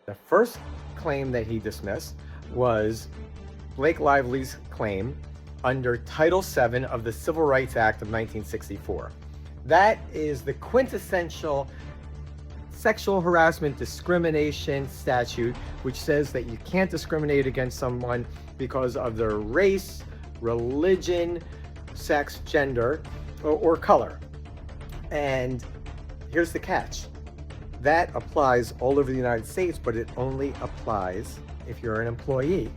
The first claim that he dismissed was Blake Lively's claim under Title VII of the Civil Rights Act of 1964. That is the quintessential sexual harassment discrimination statute, which says that you can't discriminate against someone because of their race, religion, sex, gender, or color. And here's the catch. That applies all over the United States, but it only applies if you're an employee.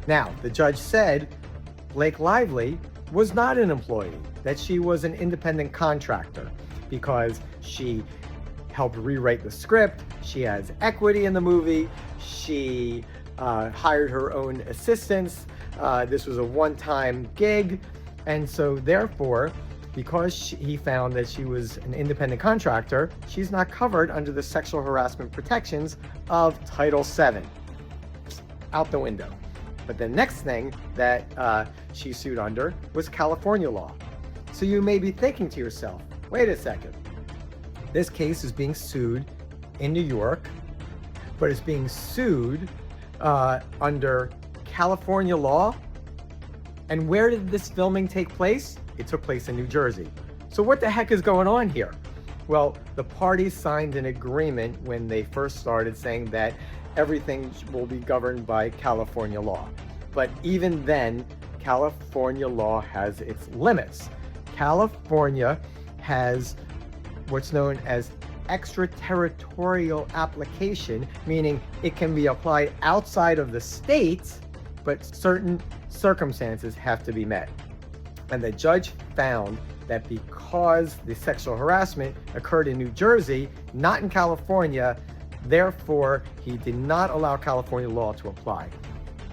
Now, the judge said Blake Lively was not an employee, that she was an independent contractor because she helped rewrite the script, she has equity in the movie, she hired her own assistants, this was a one-time gig, and so therefore, because he found that she was an independent contractor, she's not covered under the sexual harassment protections of Title VII. Out the window. But the next thing that she sued under was California law. So you may be thinking to yourself, wait a second, this case is being sued in New York, but it's being sued under California law. And where did this filming take place? It took place in New Jersey. So what the heck is going on here? Well, the parties signed an agreement when they first started saying that everything will be governed by California law. But even then, California law has its limits. California has what's known as extraterritorial application, meaning it can be applied outside of the state, but certain circumstances have to be met. And the judge found that because the sexual harassment occurred in New Jersey, not in California, therefore he did not allow California law to apply.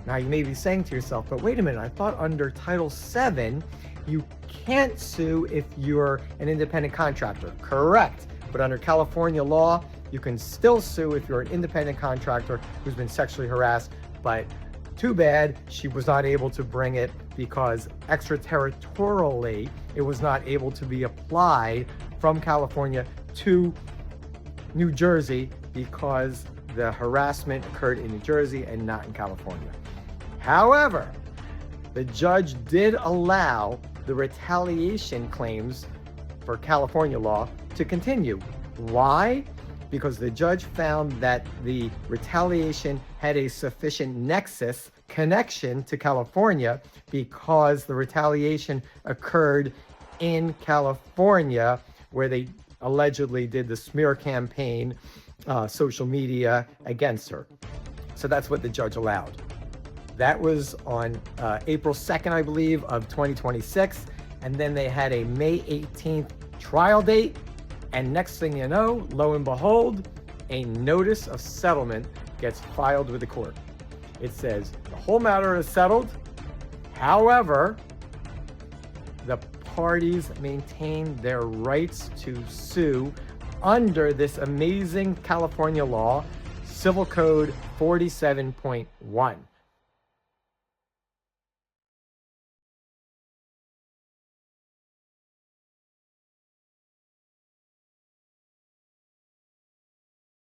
Now you may be saying to yourself, but wait a minute, I thought under Title VII, you can't sue if you're an independent contractor. Correct. But under California law, you can still sue if you're an independent contractor who's been sexually harassed, but too bad she was not able to bring it because extraterritorially, it was not able to be applied from California to New Jersey because the harassment occurred in New Jersey and not in California. However, the judge did allow the retaliation claims for California law to continue. Why? Because the judge found that the retaliation had a sufficient nexus connection to California because the retaliation occurred in California where they allegedly did the smear campaign, social media against her. So that's what the judge allowed. That was on April 2nd, I believe, of 2026. And then they had a May 18th trial date. And next thing you know, lo and behold, a notice of settlement gets filed with the court. It says the whole matter is settled. However, the parties maintain their rights to sue under this amazing California law, Civil Code 47.1.